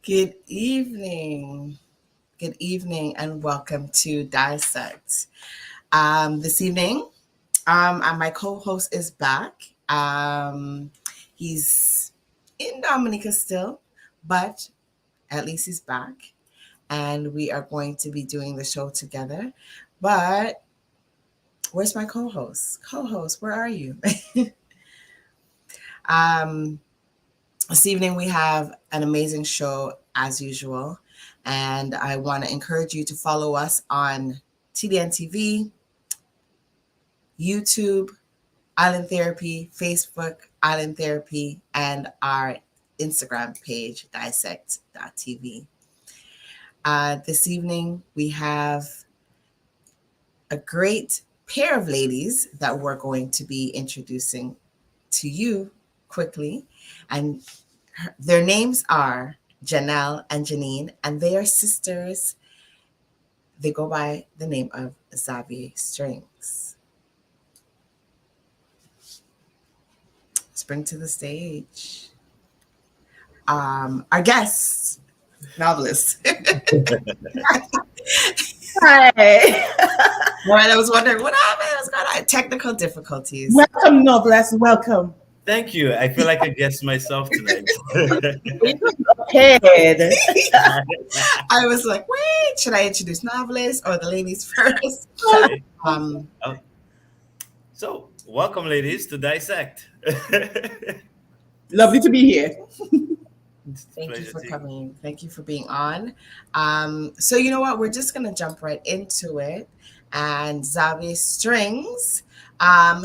Good evening. Good evening, and welcome to DIssect. This evening, and my co-host is back. He's in Dominica still, but at least he's back, and we are going to be doing the show together. But where's my co-host? Co-host, where are you? um, This evening, we have an amazing show as usual, and I want to encourage you to follow us on TDN YouTube, Island Therapy, Facebook, Island Therapy, and our Instagram page, DIssect.tv. This evening, we have a great pair of ladies that we're going to be introducing to you quickly. And their names are Janelle and Janine, and they are sisters. They go by the name of Xavier Strings. Let's bring to the stage our guests, novelists. Hi. Right, I was wondering what happened. What's going on? Technical difficulties. Welcome, novelists. Welcome. Thank you. I feel like I guessed myself tonight. Okay. I was like, wait, should I introduce novelists or the ladies first? So, welcome, ladies, to DIssect. Lovely to be here. Thank you for coming. Thank you for being on. So you know what? We're just going to jump right into it. And Xavier Strings,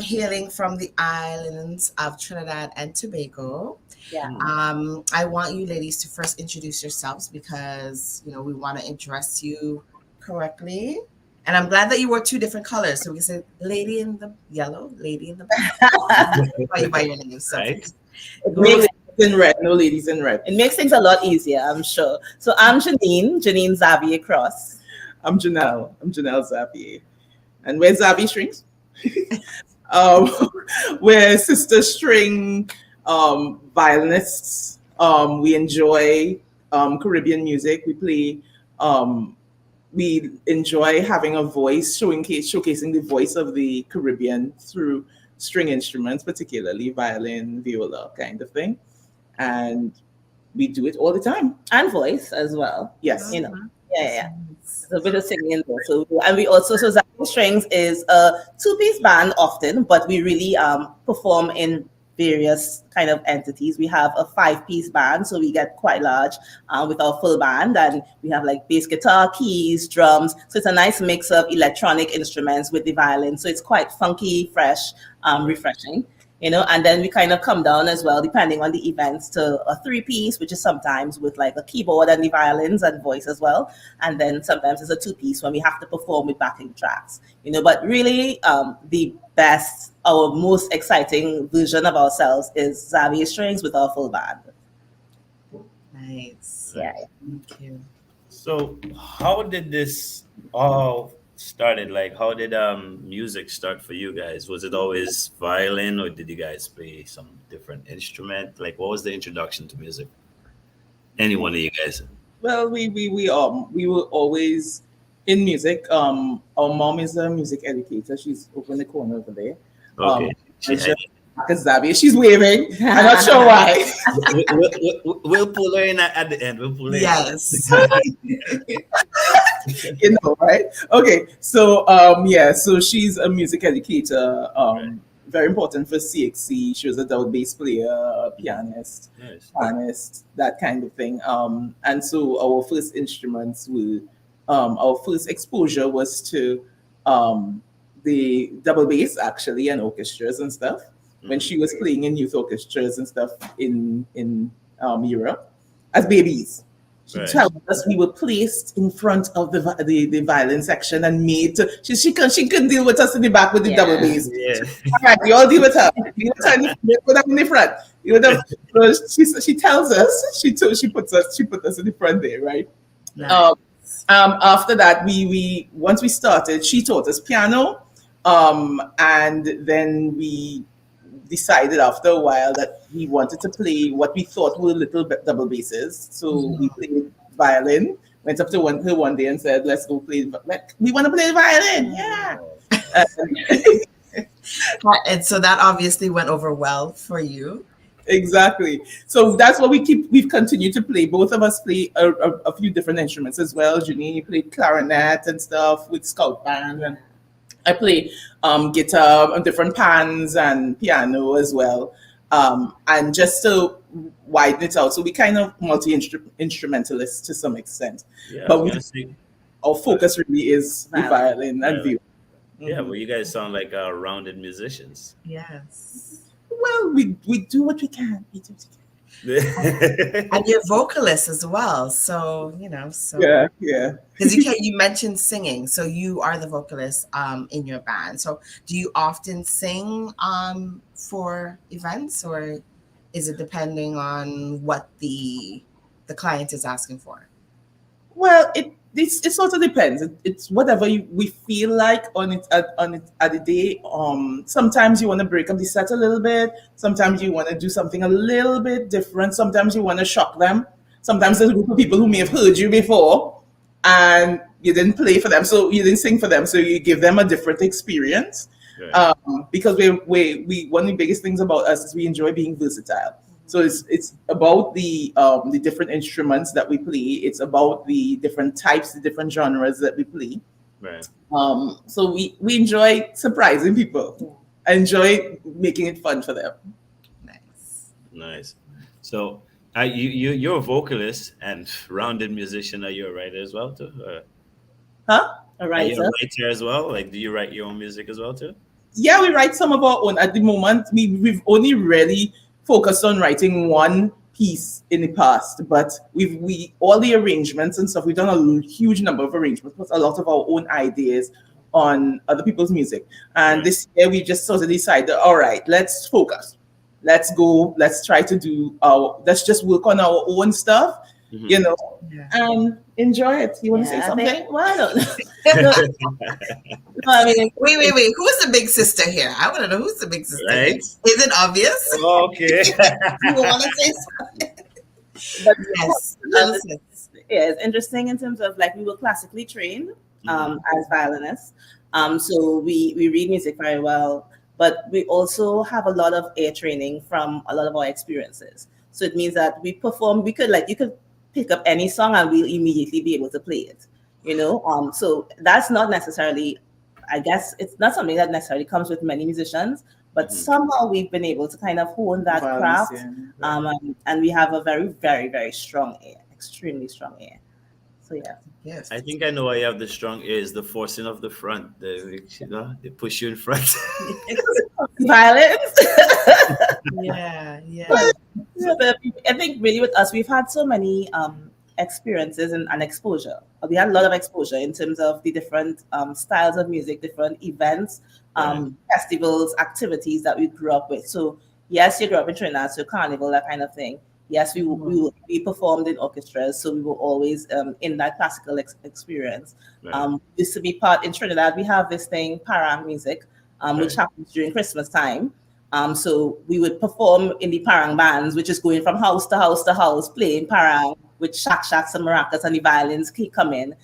hailing from the islands of Trinidad and Tobago. Yeah. I want you ladies to first introduce yourselves because, you know, we want to address you correctly. And I'm glad that you wore two different colors. So we can say lady in the yellow, lady in the black. by your name. So Right. Ladies in red, no ladies in red. It makes things a lot easier, I'm sure. So I'm Janine Xavier Cross. I'm Janelle Xavier. And we're Xavier Strings. We're sister string violinists. We enjoy Caribbean music. We play. We enjoy having a voice, showcasing the voice of the Caribbean through string instruments, particularly violin, viola, kind of thing. And we do it all the time. And voice as well. Yes. You know. Yeah. There's a bit of singing there. So Xavier Strings is a two-piece band often, but we really perform in various kind of entities. We have a 5-piece band, so we get quite large with our full band, and we have like bass guitar, keys, drums. So it's a nice mix of electronic instruments with the violin. So it's quite funky, fresh, refreshing. You know, and then we kind of come down as well, depending on the events, to a 3-piece, which is sometimes with like a keyboard and the violins and voice as well. And then sometimes it's a 2-piece when we have to perform with backing tracks, you know. But really, the best, our most exciting version of ourselves is Xavier Strings with our full band. Nice. Yeah. Thank you. So, how did this all started? Like, how did music start for you guys? Was it always violin, or did you guys play some different instrument? Like, what was the introduction to music? Any one of you guys? Well, we were always in music. Our mom is a music educator. She's over in the corner over there. Okay. Xavier, she's waving. I'm not sure why. We'll pull her in at the end. We'll pull her Yes. You know, right? Okay. So so she's a music educator. Right. Very important for CXC. She was a double bass player, pianist, that kind of thing. And so our first instruments were, our first exposure was to the double bass actually, and orchestras and stuff. When she was playing in youth orchestras and stuff in Europe as babies. She told us we were placed in front of the violin section and made to, she couldn't deal with us in the back with the double bass. Yeah. All right, you all deal with her. You put them in the front. So she tells us she put us in the front there, right? Nice. After that, we once we started, she taught us piano, and then we decided after a while that we wanted to play what we thought were little double basses. So we played violin. Went up to her one day and said, "Let's go play. We want to play the violin, yeah." And so that obviously went over well for you. Exactly. So that's what we've continued to play. Both of us play a few different instruments as well. Janine played clarinet and stuff with Scout Band, and I play guitar on different pans and piano as well. And just to widen it out, so we kind of multi-instrumentalists to some extent. Yeah, but our focus really is the violin and view. Yeah, well, you guys sound like rounded musicians. Yes. Well, we do what we can. We do what we can. And you're vocalists as well, so so yeah. Because you mentioned singing, so you are the vocalist in your band. So do you often sing for events, or is it depending on what the client is asking for? Well, it sort of depends. It's whatever we feel like on it at the day. Sometimes you want to break up the set a little bit. Sometimes you want to do something a little bit different. Sometimes you want to shock them. Sometimes there's a group of people who may have heard you before and you didn't play for them, so you didn't sing for them, so you give them a different experience. Right. Because we one of the biggest things about us is we enjoy being versatile. So it's about the different instruments that we play. It's about the different types, the different genres that we play. Right. So we enjoy surprising people. I enjoy making it fun for them. Nice. So you're a vocalist and rounded musician. Are you a writer as well too? A writer. Are you a writer as well? Like, do you write your own music as well too? Yeah, we write some of our own. At the moment, we've only really focused on writing one piece in the past, but we all the arrangements and stuff, we've done a huge number of arrangements, put a lot of our own ideas on other people's music. And this year we just sort of decided, all right, let's focus. Let's go, let's try to do let's just work on our own stuff, and enjoy it. You want to say something? Well, no, I mean, wait. Who's the big sister here? I want to know who's the big sister. Right? Is it obvious? Okay. You want to say something? But yes, it's interesting in terms of, like, we were classically trained as violinists. So we read music very well, but we also have a lot of ear training from a lot of our experiences. So it means that we perform, you could pick up any song and we'll immediately be able to play it, So that's not necessarily, I guess, it's not something that necessarily comes with many musicians, but somehow we've been able to kind of hone that craft. And we have a very, very, very strong ear, extremely strong ear. So yeah. Yes. I think I know why you have the strong ears, the forcing of the front. They push you in front. Violence. Yeah. But I think really with us, we've had so many experiences and exposure. We had a lot of exposure in terms of the different styles of music, different events, festivals, activities that we grew up with. So yes, you grew up in Trinidad, so carnival, that kind of thing. Yes, we performed in orchestras, so we were always in that classical experience. Used to be part in Trinidad. We have this thing, parang music, which happens during Christmas time. So we would perform in the parang bands, which is going from house to house to house, playing parang with shaks and maracas, and the violins come in.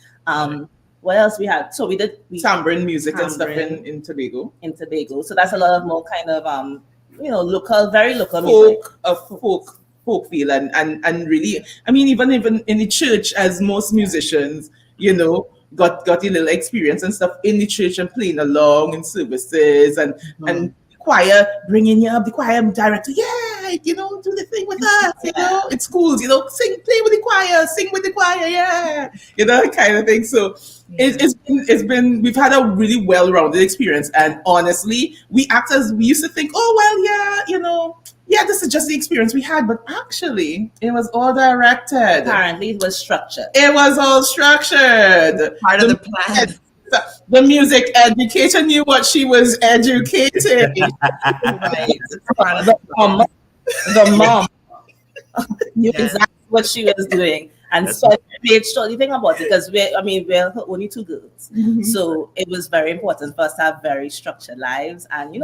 What else we had? So we did tambourine music and stuff in Tobago. In Tobago, so that's a lot of more kind of local, very local music. Folk feel and really, I mean, even in the church, as most musicians, got a little experience and stuff in the church and playing along in services and choir, bringing you up, the choir director, do the thing with us, in schools, play with the choir, sing with the choir, kind of thing. So it's been, we've had a really well-rounded experience, and honestly, we used to think, this is just the experience we had, but actually, it was all directed. Apparently, it was structured. It was all structured. Part of the plan. The music educator knew what she was educating. Right. The mom knew exactly what she was doing. And That's so I made sure, you think about it, because we're only two girls. So it was very important for us to have very structured lives and,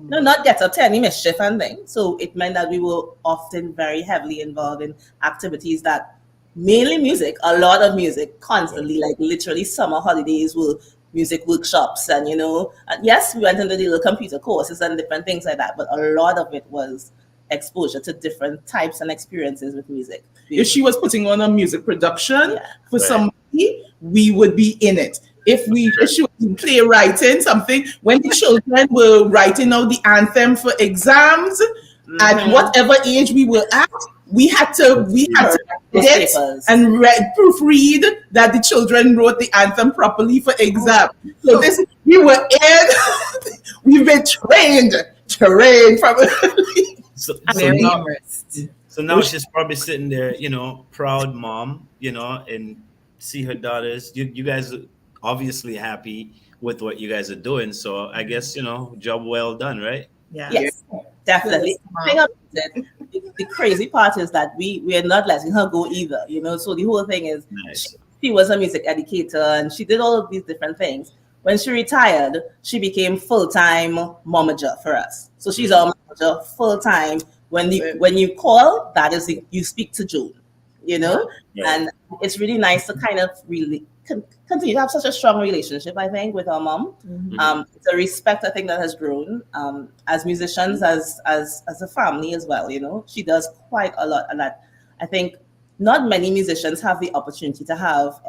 not get up to any mischief and things. So it meant that we were often very heavily involved in activities that mainly music, a lot of music, constantly, like literally summer holidays were music workshops and, and yes, we went into the little computer courses and different things like that, but a lot of it was exposure to different types and experiences with music. If she was putting on a music production for Right. somebody, we would be in it. If she was playwriting something, when the children were writing out the anthem for exams, at whatever age we were at, we had to edit and proofread that the children wrote the anthem properly for exam. So this we were in. We've been trained from. Very now, immersed. so now she's probably sitting there, proud mom, and see her daughters. You guys are obviously happy with what you guys are doing. So I guess, job well done, right? Yeah. Yes, definitely. The crazy part is that we are not letting her go either, So the whole thing is, Nice. she was a music educator and she did all of these different things. When she retired, she became full-time momager for us. So she's our momager full-time. When you call, that is you speak to June, Yeah. And it's really nice to kind of really continue to have such a strong relationship, I think, with our mom. It's a respect, I think, that has grown as musicians, as a family as well. She does quite a lot, and that I think not many musicians have the opportunity to have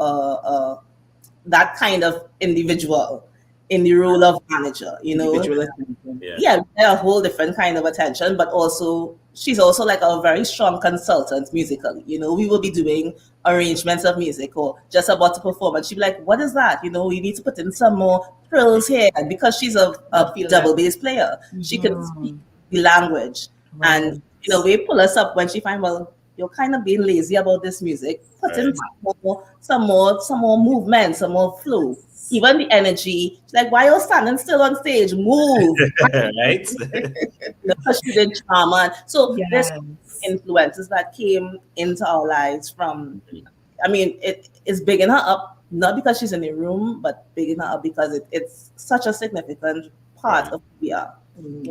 that kind of individual in the role of manager. A whole different kind of attention, but also she's also like a very strong consultant musically. We will be doing arrangements of music or just about to perform, and she'd be like, "What is that? You need to put in some more trills here." And because she's a double bass player, she can speak the language, and we pull us up when she find, well, you're kind of being lazy about this music. Put in some more movement, some more flow. Even the energy, like, why are you standing still on stage? Move. Right? Because she did drama. So there's influences that came into our lives from, it is bigging her up, not because she's in the room, but bigging her up because it's such a significant part of who we are, and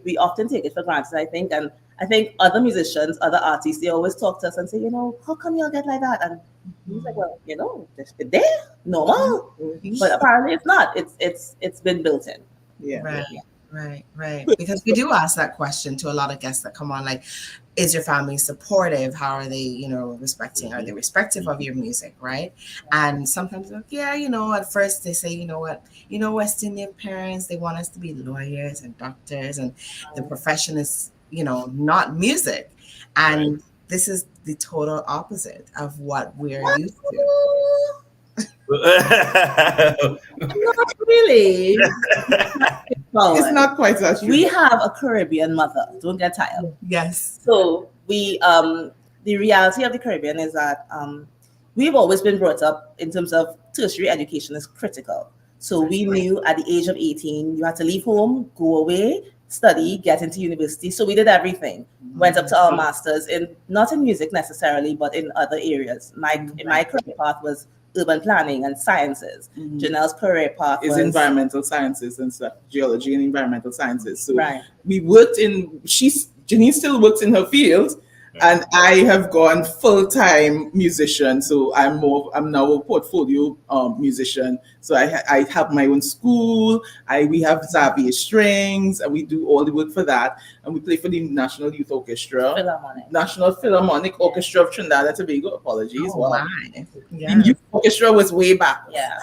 we often take it for granted, I think. And I think other musicians, other artists, they always talk to us and say, how come y'all get like that? And he's like, well, they're normal, but apparently it's not. It's been built in. Yeah. Right. Because we do ask that question to a lot of guests that come on, like, is your family supportive? How are they, respecting? Are they respective of your music, right? And sometimes, like, at first they say, West Indian parents, they want us to be lawyers and doctors, and the profession is, not music. And this is the total opposite of what we're used to. Not really. It's not quite that true. We have a Caribbean mother. Don't get tired. Yes. So we, the reality of the Caribbean is that we've always been brought up in terms of tertiary education is critical. So we knew at the age of 18, you had to leave home, go away, study, get into university. So we did everything. Went up to our masters not in music necessarily, but in other areas. My career path was urban planning and sciences. Janelle's career path is was environmental sciences and stuff, geology and environmental sciences. So we worked Janine still works in her field, and I have gone full-time musician. So I'm now a portfolio musician. So I have my own school. We have Xavier Strings, and we do all the work for that. And we play for the National Youth Orchestra, National Philharmonic Orchestra of Trinidad and Tobago. Apologies. The youth orchestra was way back. Yeah,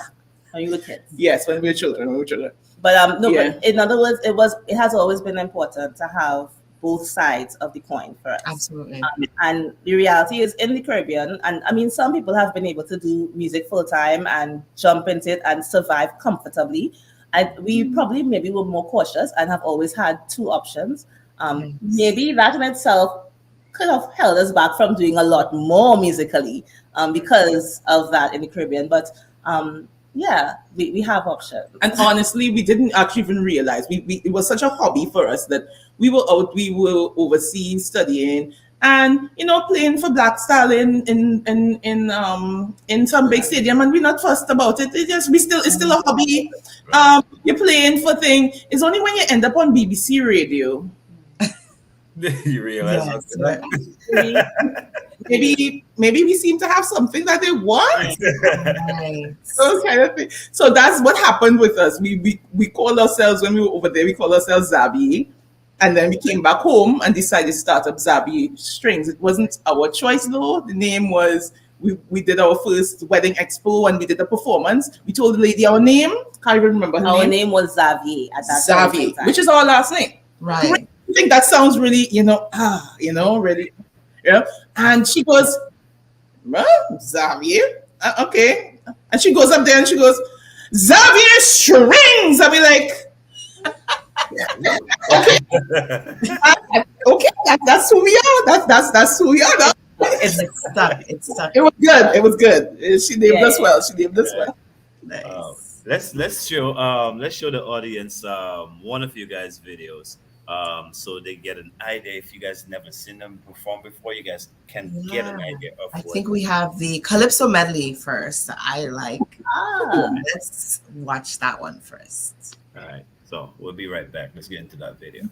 when you were kids. Yes, when we were children. But but in other words, it has always been important to have both sides of the coin for us. Absolutely. And the reality is in the Caribbean, and some people have been able to do music full time and jump into it and survive comfortably. And we probably maybe were more cautious and have always had two options. Maybe that in itself could have held us back from doing a lot more musically because of that in the Caribbean. But we have options. And honestly, we didn't actually even realize it was such a hobby for us that we were overseas studying, and playing for Black Star in some big stadium, and we're not fussed about it. It's still a hobby. You're playing for thing. It's only when you end up on BBC Radio. You realize maybe we seem to have something that they want. Right. Those kind of things. So that's what happened with us. We called ourselves, when we were over there, we called ourselves Xavier. And then we came back home and decided to start up Xavier Strings. It wasn't our choice though. The name was, we did our first wedding expo and we did a performance. We told the lady our name. Can't even remember her name. Our name was Xavier at that Xavier, time. which is our last name. Right. I think that sounds really, really, yeah. And she goes, Xavier, okay. And she goes up there and she goes, Xavier Strings. I'll be like, okay, that's who we are. That's who we are. It's stuck. It was good. It was good. She named us well. Nice. Let's show the audience one of you guys' videos, so they get an idea. If you guys never seen them perform before, you guys can get an idea of. I think we have the Calypso medley first. Let's watch that one first. All right. So we'll be right back. Let's get into that video.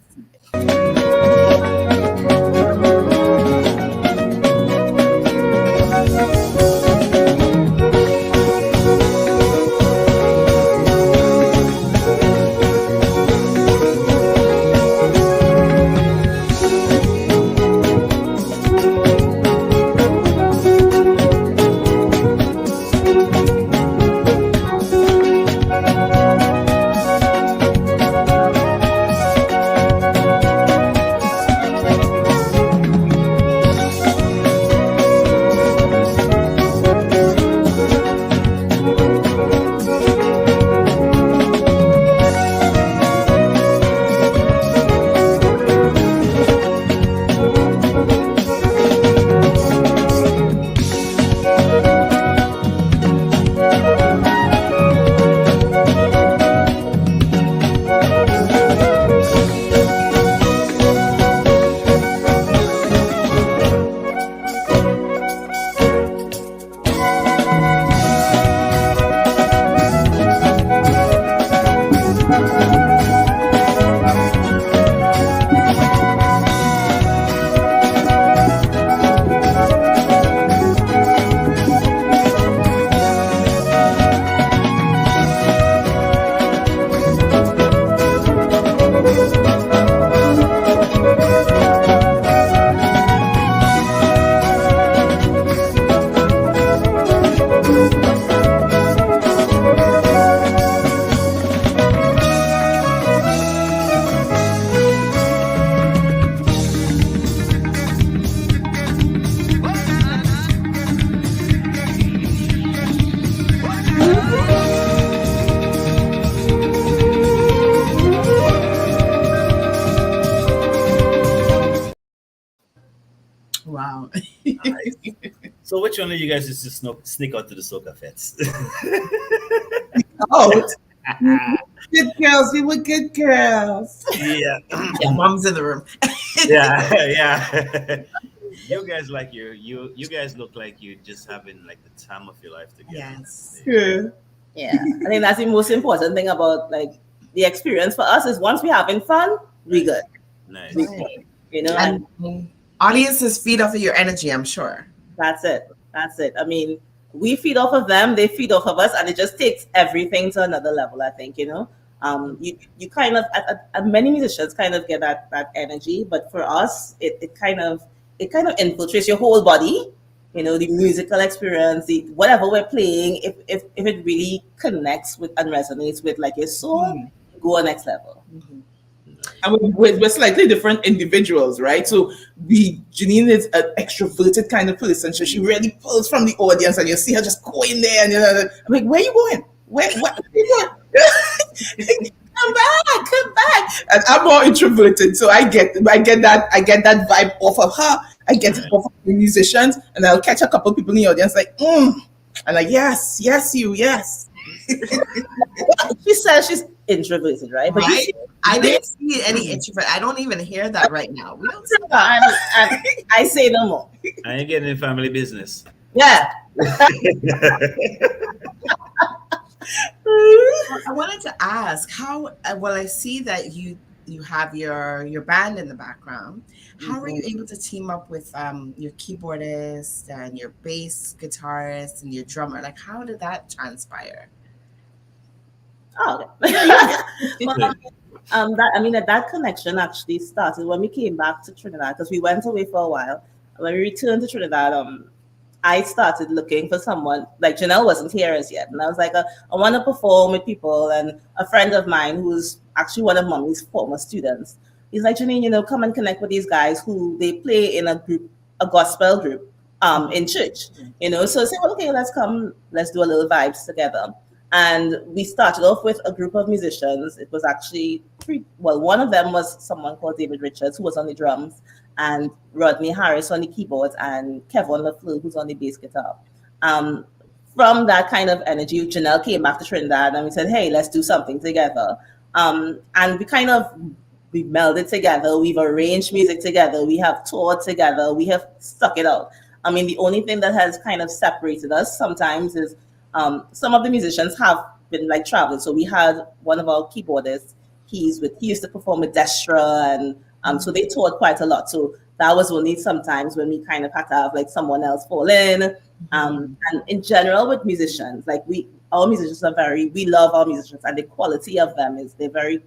Wow. Nice. So which one of you guys is to sneak out to the soca fest? Good girls. We were good girls. Yeah. Yeah, mom's in the room. Yeah. You guys you guys look like you're just having like the time of your life together. Yes. Yeah, I think that's the most important thing about like the experience for us is once we're having fun, we good. Nice. We good, And audiences feed off of your energy, I'm sure. That's it. I mean, we feed off of them, they feed off of us, and it just takes everything to another level, I think, you kind of, many musicians kind of get that energy, but for us, it kind of infiltrates your whole body, the musical experience, whatever we're playing, if it really connects with and resonates with like your soul, go next level. Mm-hmm. And we're slightly different individuals, right? So Janine is an extroverted kind of person, so she really pulls from the audience, and you see her just going there, and I'm like, where are you going? What are you going? Come back. And I'm more introverted, so I get that vibe off of her. I get it off of the musicians, and I'll catch a couple people in the audience like, and like, yes, you. She says introverted, right? But Right? I didn't see any introvert. I don't even hear that right now. We don't see that. I say no more. I ain't getting in family business. Yeah. I wanted to ask how. Well, I see that you have your band in the background. How were you able to team up with your keyboardist and your bass guitarist and your drummer? Like, how did that transpire? Oh, well, that connection actually started when we came back to Trinidad, because we went away for a while. When we returned to Trinidad, I started looking for someone. Like, Janelle wasn't here as yet, and I was like, I want to perform with people. And a friend of mine, who's actually one of Mommy's former students, he's like, Janine, come and connect with these guys who they play in a group, a gospel group, in church. So I said, well, okay, let's come, let's do a little vibes together. And we started off with a group of musicians. It was actually three. Well, one of them was someone called David Richards, who was on the drums, and Rodney Harris on the keyboards, and Kevin LaFleur, who's on the bass guitar. From that kind of energy, Janelle came back to Trinidad, and we said, hey, let's do something together. And we melded together. We've arranged music together. We have toured together. We have stuck it out. I mean, the only thing that has kind of separated us sometimes is some of the musicians have been like traveling. So we had one of our keyboardists, he used to perform with Destra, and so they toured quite a lot. So that was only sometimes when we kind of had to have like someone else fall in. And in general with musicians, like our musicians we love our musicians, and the quality of them is they're very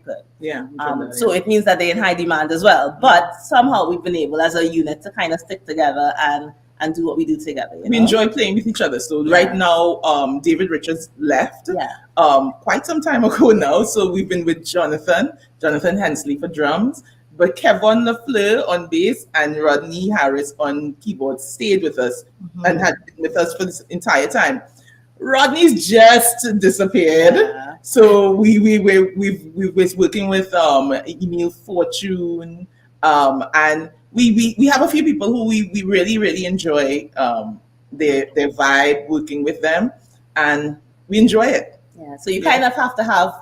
good. Yeah. So it means that they're in high demand as well. But somehow we've been able as a unit to kind of stick together and do what we do together. We enjoy playing with each other. So right now, David Richards left quite some time ago now. So we've been with Jonathan Hensley for drums, but Kevin LaFleur on bass and Rodney Harris on keyboards stayed with us and had been with us for this entire time. Rodney's just disappeared. Yeah. So we've working with Emil Fortune, and we have a few people who we really, really enjoy their vibe, working with them, and we enjoy it. Yeah. So you kind of have to have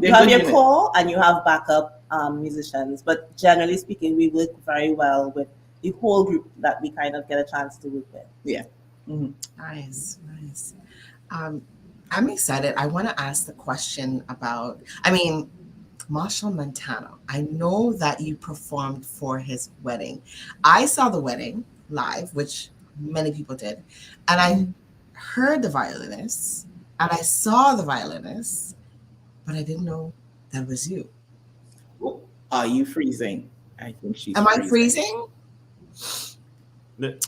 you have your core and you have backup musicians, but generally speaking, we work very well with the whole group that we kind of get a chance to work with. Yeah. Mm-hmm. Nice. I'm excited. I want to ask the question about, Marshall Montano. I know that you performed for his wedding. I saw the wedding live, which many people did, and I heard the violinists and I saw the violinists, but I didn't know that was you. Are you freezing? I think she's. Am I freezing? Did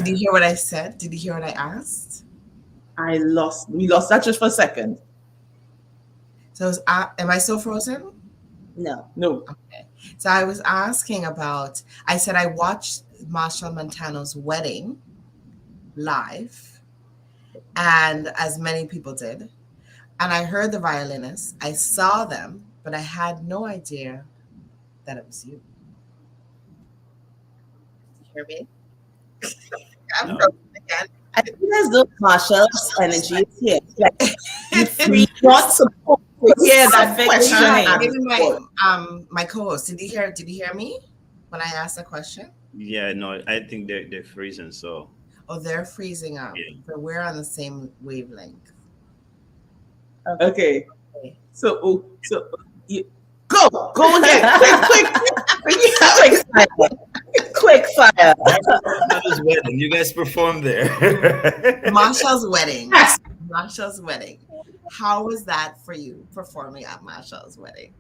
you hear what I said? Did you hear what I asked? We lost that just for a second. So am I still frozen? No. Okay. So I was asking about, I said I watched Marshall Montano's wedding live, and as many people did, and I heard the violinists, I saw them, but I had no idea that it was you. Did you hear me? I'm frozen again. I think there's no Marshall's energy is here. Like, we want support. Yeah, that question. Maybe my co-host. Did you hear me when I asked the question? Yeah, no, I think they're freezing. So. Oh, they're freezing up. Yeah. But we're on the same wavelength. Okay. So you go again. Quick fire. You guys performed there. Marshall's wedding. Marshall's wedding. How was that for you, performing at Marshall's wedding?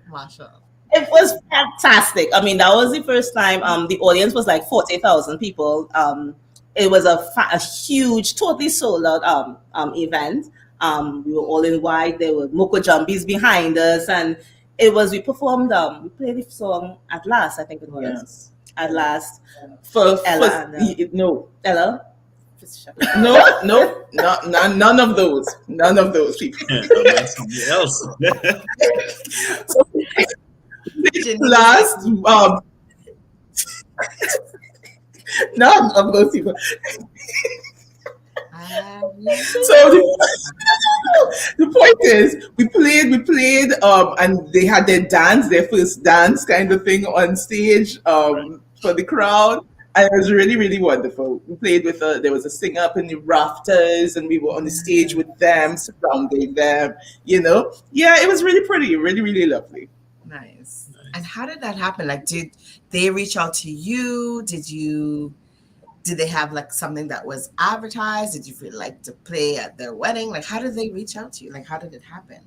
Marshall. It was fantastic. That was the first time. The audience was like 40,000 people. It was a huge, totally sold out event. We were all in white. There were Moko Jumbies behind us, and we performed. We played the song "At Last." I think it was. Yes. At Last. For Ella. No. Ella. No, none of those. None of those people. Somebody else. Last, none of those people. So The point is, we played, and they had their first dance kind of thing on stage, for the crowd. And it was really, really wonderful. We played with there was a singer up in the rafters, and we were on the stage with them, surrounding them. Yeah, it was really pretty, really, really lovely. Nice. And how did that happen? Like, did they reach out to you? Did they have like something that was advertised? Did you feel like to play at their wedding? Like, how did they reach out to you? Like, how did it happen?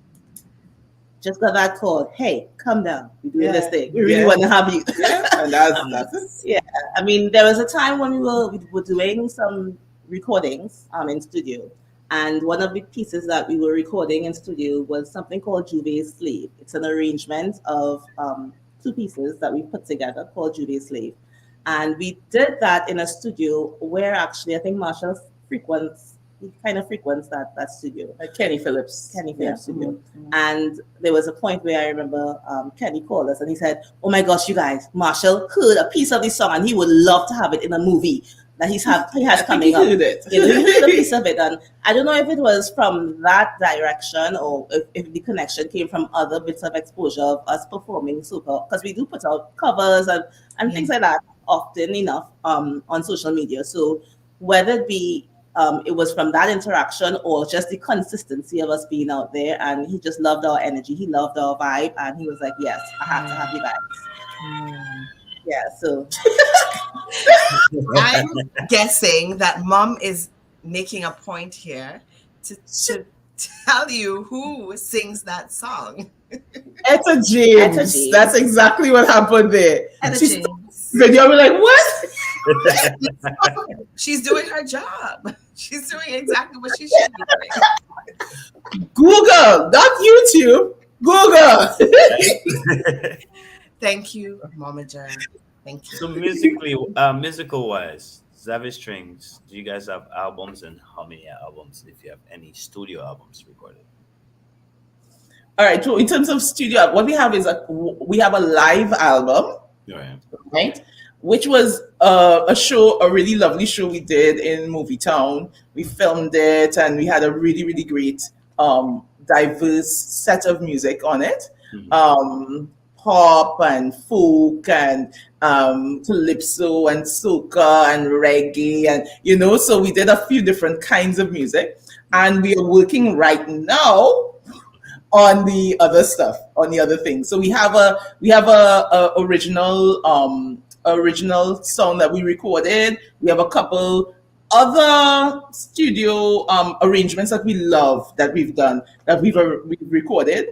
Just got that call. Hey, come down. We're doing this thing. We really want to have you. Yeah, and that's it. Yeah. I mean, there was a time when we were doing some recordings in studio. And one of the pieces that we were recording in studio was something called Juve's Slave. It's an arrangement of two pieces that we put together called Juve's Slave. And we did that in a studio where actually I think Marshall kind of frequents that studio. Kenny Phillips studio. Mm-hmm. And there was a point where I remember Kenny called us and he said, "Oh my gosh, you guys, Marshall heard a piece of this song and he would love to have it in a movie that he has coming up." He heard a piece of it. And I don't know if it was from that direction or if the connection came from other bits of exposure of us performing soca, because we do put out covers and things like that often enough on social media. So whether it be it was from that interaction or just the consistency of us being out there, and he just loved our energy, he loved our vibe, and he was like, "Yes, I have to have you guys." Yeah, so I'm guessing that Mom is making a point here to tell you who sings that song. Etta James. That's exactly what happened there. Etta James. Video, we're like, what? She's doing her job. She's doing exactly what she should be doing. Google, not YouTube. Google. Thank you, Momager. Thank you. So musical wise, Xavier Strings, do you guys have albums, and how many albums, if you have any studio albums recorded? All right, so in terms of studio, what we have is we have a live album, right? Which was a really lovely show we did in Movie Town. We filmed it, and we had a really, really great, diverse set of music on it. Mm-hmm. Pop and folk and calypso and soca and reggae, and so we did a few different kinds of music, and we are working right now on the other stuff, on the other things. So we have a original song that we recorded. We have a couple other studio arrangements that we love, that we've done, that we've recorded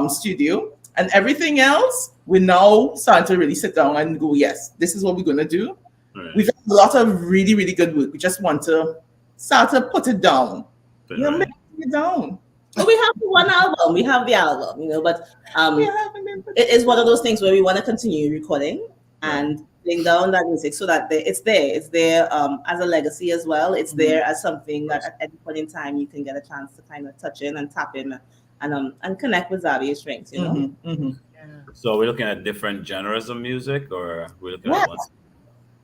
studio. And everything else, we're now starting to really sit down and go, yes, this is what we're going to do. Right. We've had a lot of really, really good work. We just want to start to put it down. Make it down. Well, we have one album. We have the album, but it is one of those things where we want to continue recording and laying down that music so that it's there. It's there as a legacy as well. It's there as something that at any point in time you can get a chance to kind of touch in and tap in and connect with Xavier Strings, Mm-hmm, mm-hmm. Yeah. So we're looking at different genres of music, or we're looking at one?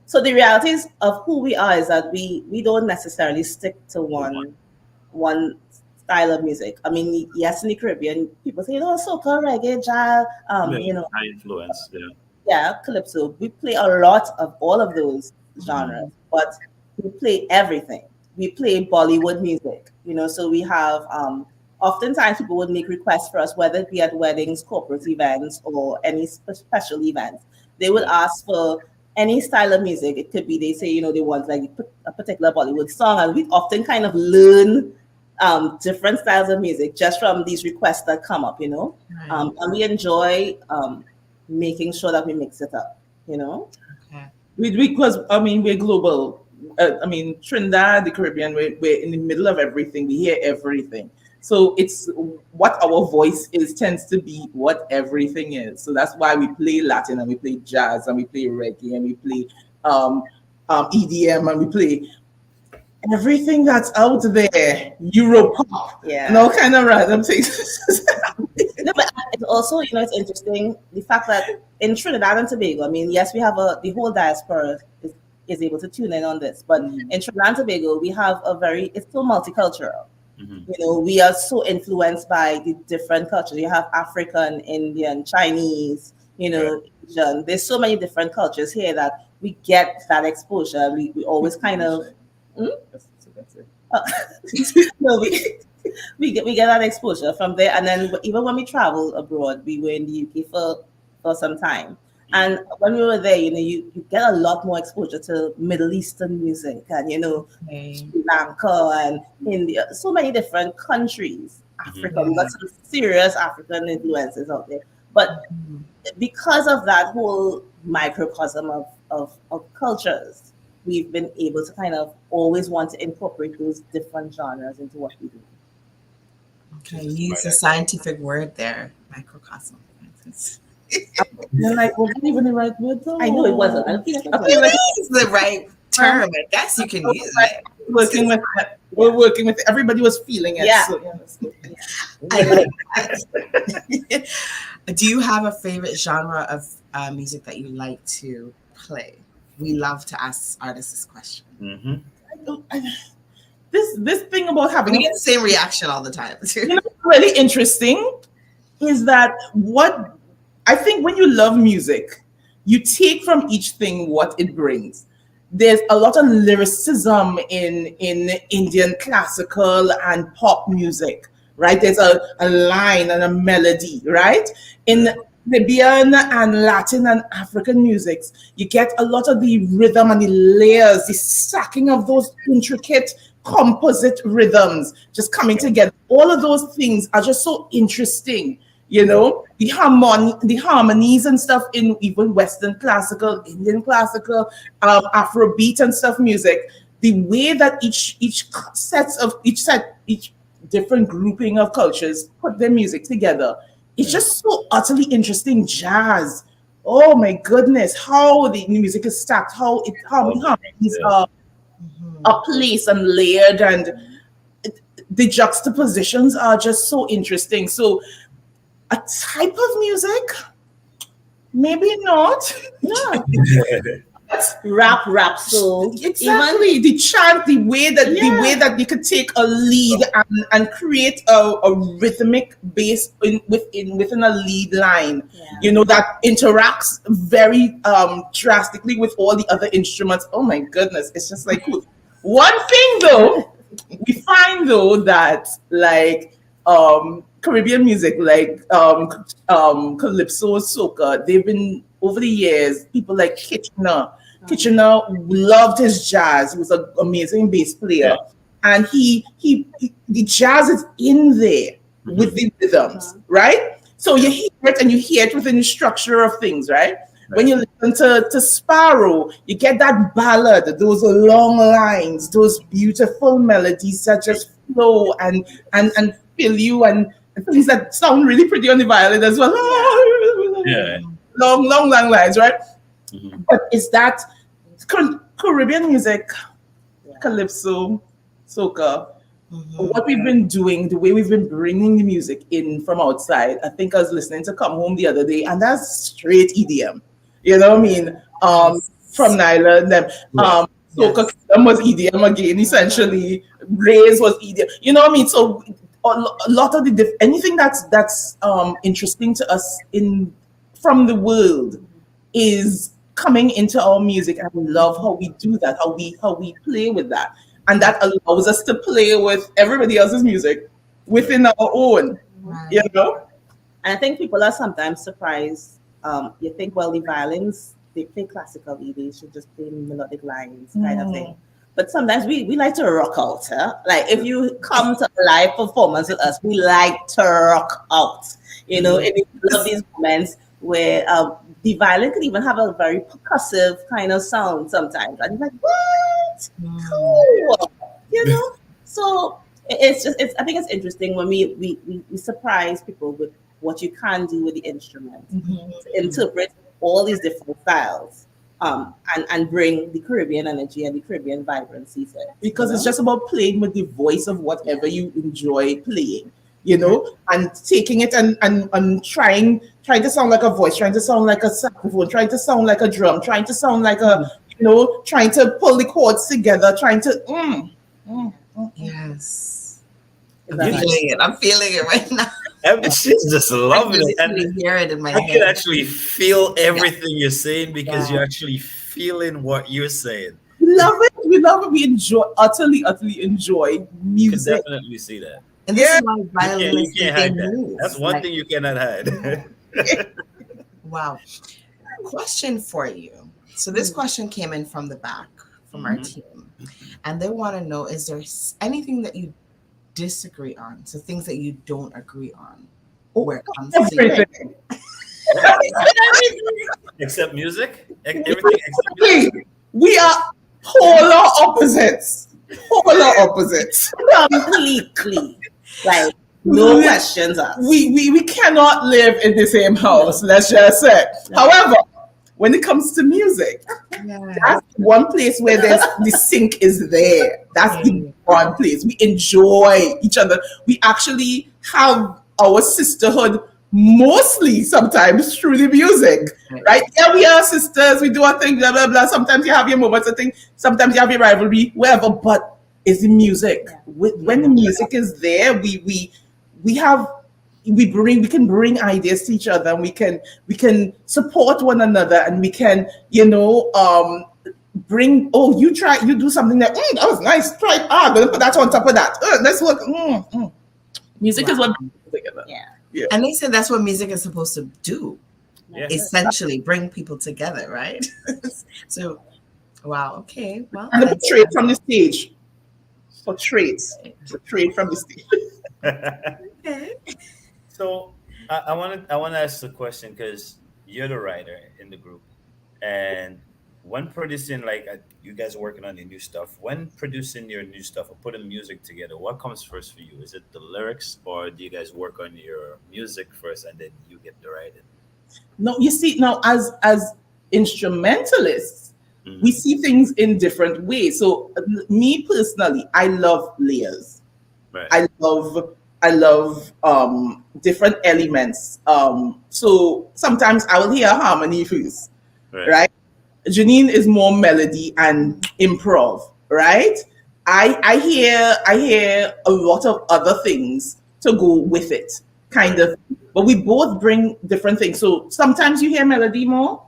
So the realities of who we are is that we don't necessarily stick to one style of music. I mean, yes, in the Caribbean, people say, soca, reggae, jazz, high influence, yeah, calypso. We play a lot of all of those genres, but we play everything. We play Bollywood music, so we have oftentimes people would make requests for us, whether it be at weddings, corporate events, or any special events. They would ask for any style of music. It could be, they say, they want like a particular Bollywood song, and we often kind of learn different styles of music just from these requests that come up, Right. And we enjoy making sure that we mix it up, Okay. Because, we're global. Trinidad, the Caribbean, we're in the middle of everything. We hear everything. So it's what our voice is tends to be what everything is. So that's why we play Latin, and we play jazz, and we play reggae, and we play EDM, and we play everything that's out there, Europop, and all kind of random things. But it's also, it's interesting the fact that in Trinidad and Tobago, yes, we have the whole diaspora is able to tune in on this, but in Trinidad and Tobago, we have it's so multicultural. You know, we are so influenced by the different cultures. You have African, Indian, Chinese, you know, Asian. There's so many different cultures here that we get that exposure. We always kind of no, we get that exposure from there. And then even when we travel abroad, we were in the UK for some time. And when we were there, you know, you get a lot more exposure to Middle Eastern music and, you know, Sri Lanka and India, so many different countries. Africa, we got some serious African influences out there. But because of that whole microcosm of cultures, we've been able to kind of always want to incorporate those different genres into what we do. Okay, use a scientific word there, microcosm. You're like, was that even the right word though? I know it wasn't. I feel like It's the right term. I guess you can use it. We're working with it. Everybody was feeling it. Yeah. So, yeah, that's good. I like that. Do you have a favorite genre of music that you like to play? We love to ask artists this question. This thing about having We get the same reaction all the time. you know, what's really interesting is that what I think when you love music, you take from each thing what it brings. There's a lot of lyricism in Indian classical and pop music, right? There's a line and a melody, right? In Caribbean and Latin and African musics, you get a lot of the rhythm and the layers, the stacking of those intricate composite rhythms just coming together. All of those things are just so interesting. You know, the harmonies and stuff in even Western classical, Indian classical, Afrobeat and stuff music. The way that each different grouping of cultures put their music together, it's just so utterly interesting. Jazz, oh my goodness, how the music is stacked, how the harmonies are placed and layered, and the juxtapositions are just so interesting. So a type of music, maybe not. Yeah. rap. So Exactly. The chant, the way that they could take a lead and create a rhythmic bass within a lead line, you know, that interacts very drastically with all the other instruments. Oh my goodness, it's just like cool. One thing though, we find though that like Caribbean music, like calypso, soca, they've been over the years, people like Kitchener loved his jazz. He was an amazing bass player. And the jazz is in there with the rhythms, right? So you hear it and you hear it within the structure of things, right? When you listen to Sparrow, you get that ballad, those long lines, those beautiful melodies that just flow and fill you, and things that sound really pretty on the violin as well. Long lines, right? But is that Caribbean music, calypso, soca, what we've been doing, the way we've been bringing the music in from outside? I think I was listening to Come Home the other day, and that's straight EDM. You know what I mean? From Nyla, them. Soca was EDM again, essentially. Rays was EDM. You know what I mean? So a lot of anything that's interesting to us from the world is coming into our music, and we love how we do that, how we play with that, and that allows us to play with everybody else's music within our own, you know. And I think people are sometimes surprised. You think, well, the violins, they play classically, they should just play melodic lines, kind of thing. But sometimes we like to rock out. Huh? Like if you come to a live performance with us, we like to rock out. You know, and we love these moments where the violin can even have a very percussive kind of sound sometimes. And you're like, what? Cool. You know? So I think it's interesting when we surprise people with what you can do with the instrument, to interpret all these different styles, and bring the Caribbean energy and the Caribbean vibrancy to it. Because it's just about playing with the voice of whatever you enjoy playing, you know, and taking it and trying to sound like a voice, trying to sound like a saxophone, trying to sound like a drum, trying to sound like trying to pull the chords together, trying to Yes. I'm feeling it right now. She's just loving it. I And can hear it in my I head. can actually feel everything you're saying because you're actually feeling what you're saying. We love it. We love it. We enjoy, utterly enjoy You can music. definitely see that. And this Yeah. is why You violinists can't they hide that. move. That's one Like, thing you cannot hide. wow. Question for you. So this question came in from the back, from our team. And they want to know, is there anything that you disagree on? So things that you don't agree on where it comes to Everything. Except music? Everything except music? We are polar opposites. Polar opposites. Completely. Like, no questions asked. We cannot live in the same house, let's just say. However, when it comes to music, that's one place where the sync is there. That's the one place. We enjoy each other. We actually have our sisterhood mostly sometimes through the music, right? Yeah, we are sisters. We do our thing, blah, blah, blah. Sometimes you have your moments of thing. Sometimes you have your rivalry, whatever. But it's the music. When the music is there, we can bring ideas to each other, and we can support one another, and we can bring, you do something that that was nice, try I'm gonna put that on top of that, let's work. Music is what brings people together. Yeah. And they said that's what music is supposed to do. Yeah. Essentially bring people together, right? So wow, okay, well, And portray from the stage. Portray from the stage. okay. So I want to ask the question because you're the writer in the group, and when producing, like you guys are working on your new stuff. When producing your new stuff or putting music together, what comes first for you? Is it the lyrics, or do you guys work on your music first and then you get the writing? No, you see, now as instrumentalists, we see things in different ways. So me personally, I love layers. Right. I love different elements. So sometimes I will hear harmony first, right? Janine is more melody and improv, right? I hear a lot of other things to go with it, kind of. But we both bring different things. So sometimes you hear melody more.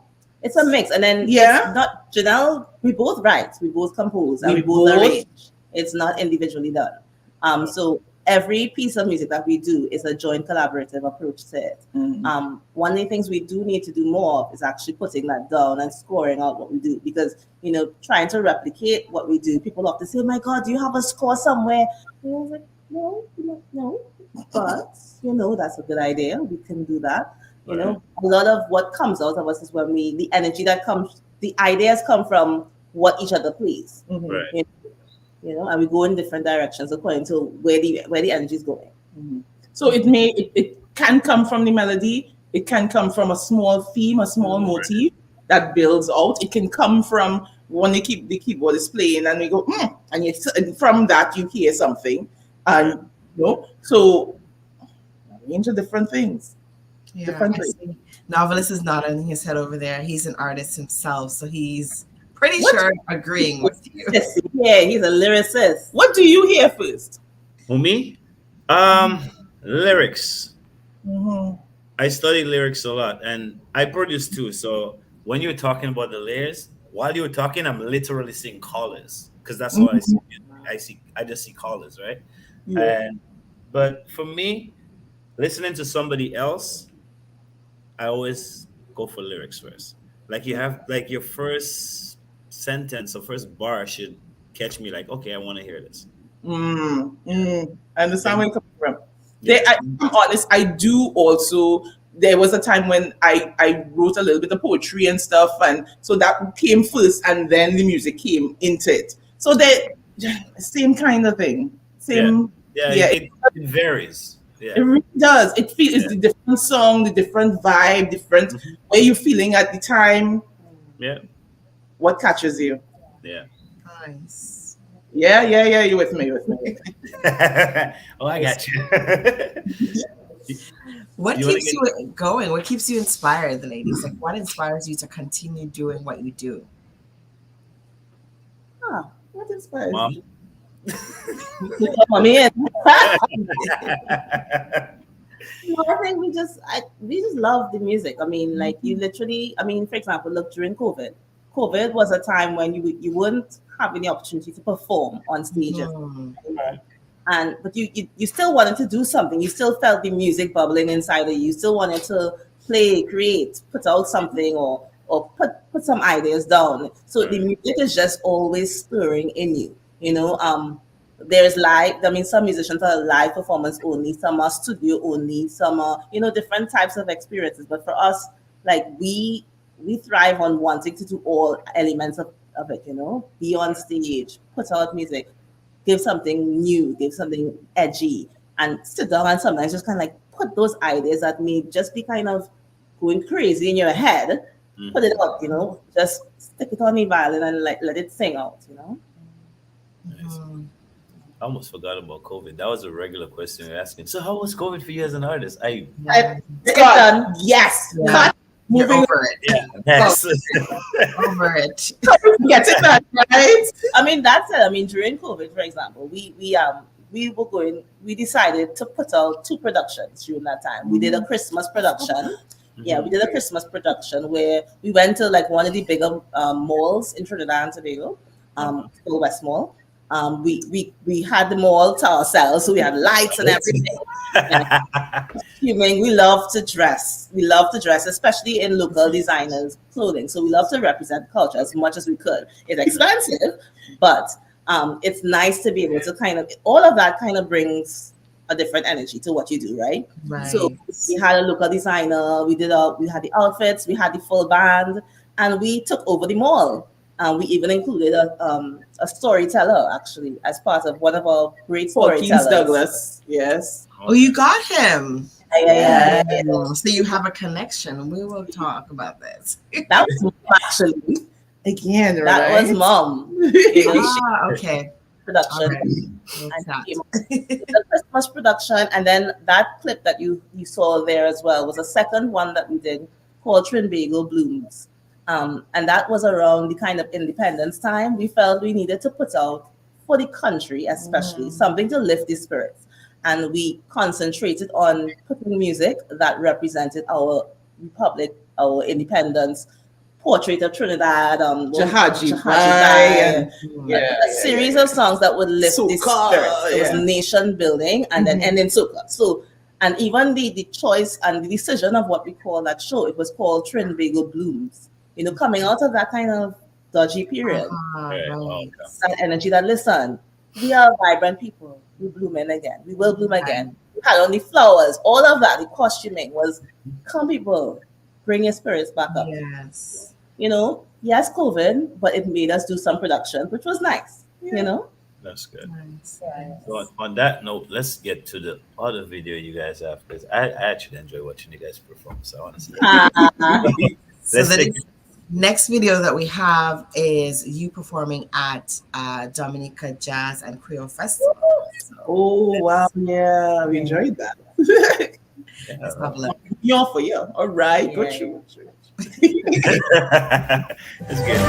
It's a mix, and then it's not Janelle. We both write, we both compose, and we both arrange. It's not individually done. So every piece of music that we do is a joint collaborative approach to it. One of the things we do need to do more of is actually putting that down and scoring out what we do, because trying to replicate what we do, people often say, "Oh my God, do you have a score somewhere?" And I was like, no, but that's a good idea. We can do that. A lot of what comes out of us is when the energy that comes, the ideas come from what each other plays. Right. And we go in different directions according to where the energy is going. So it can come from the melody. It can come from a small theme, a small motif that builds out. It can come from when the keyboard is playing and we go, and from that you hear something, and so a range of different things. Yeah, Novelist is nodding his head over there. He's an artist himself, so he's pretty sure agreeing with you. Yeah, he's a lyricist. What do you hear first? For me, lyrics. I study lyrics a lot, and I produce too. So when you're talking about the layers, while you're talking, I'm literally seeing colors, because that's what I see. I just see colors, right? Yeah. But for me, listening to somebody else, I always go for lyrics first. Like you have, like your first sentence or first bar should catch me. Like, okay, I want to hear this. I understand where you're coming from. I'm honest. I do also. There was a time when I wrote a little bit of poetry and stuff, and so that came first, and then the music came into it. So same kind of thing. Same. It varies. Yeah. It really does. It feels the different song, the different vibe, different way you're feeling at the time. Yeah. What catches you? Yeah. Nice. Yeah. You're with me. Oh, I got you. What keeps you going? What keeps you inspired, the ladies? Like, what inspires you to continue doing what you do? What inspires Mom? you? Mommy in. I think we just love the music. I mean, like you literally. I mean, for example, look during COVID. COVID was a time when you wouldn't have any opportunity to perform on stages anymore. And but you still wanted to do something. You still felt the music bubbling inside of you. You still wanted to play, create, put out something, or put some ideas down. So the music is just always stirring in you. You know, there's live. I mean, some musicians are live performance only. Some are studio only. Some are different types of experiences. But for us, like we thrive on wanting to do all elements of it. Be on stage, put out music, give something new, give something edgy, and sit down and sometimes just kind of like put those ideas that may just be kind of going crazy in your head, put it out, just stick it on the violin and let it sing out, Nice. I almost forgot about COVID. That was a regular question we were asking. So how was COVID for you as an artist? It's done. Yes. Yeah. Moving over it. Yeah, next. Over it. Get it done, right? I mean, that's it. I mean, during COVID, for example, we decided to put out 2 productions during that time. We did a Christmas production. Yeah, we did a Christmas production where we went to like one of the bigger malls in Trinidad and Tobago, the West Mall. We had the mall to ourselves, so we had lights and everything. We love to dress. We love to dress, especially in local designers' clothing. So we love to represent culture as much as we could. It's expensive, but it's nice to be able to kind of, all of that kind of brings a different energy to what you do, right? Right. So we had a local designer. We had the outfits. We had the full band, and we took over the mall. We even included a storyteller, actually, as part of one of our great storytellers. Douglas, yes. Oh, you got him. Yeah. So you have a connection. We will talk about this. That was Mom, actually. Again, That right? was Mom. Okay. Production. The Christmas production, and then that clip that you saw there as well was a second one that we did called Trinidad Blooms. And that was around the kind of independence time. We felt we needed to put out for the country, especially something to lift the spirits. And we concentrated on putting music that represented our republic, our independence, portrait of Trinidad, Jahaji, a series of songs that would lift the spirits. It was nation building and then ending soca. So, and even the choice and the decision of what we call that show, it was called Trinidad Blooms. Coming out of that kind of dodgy period, that energy that, listen, we are vibrant people. We blooming again. We will bloom again. We had only flowers. All of that, the costuming was, come people, bring your spirits back up. Yes. Yes, COVID, but it made us do some production, which was nice, That's good. Nice. So on that note, let's get to the other video you guys have, because I actually enjoy watching you guys perform. So I want to say. So the next video that we have is you performing at Dominica Jazz and Creole Festival. So, oh wow! Yeah, we enjoyed that. It's lovely. You're for you. All right, Yeah. got you. It's good.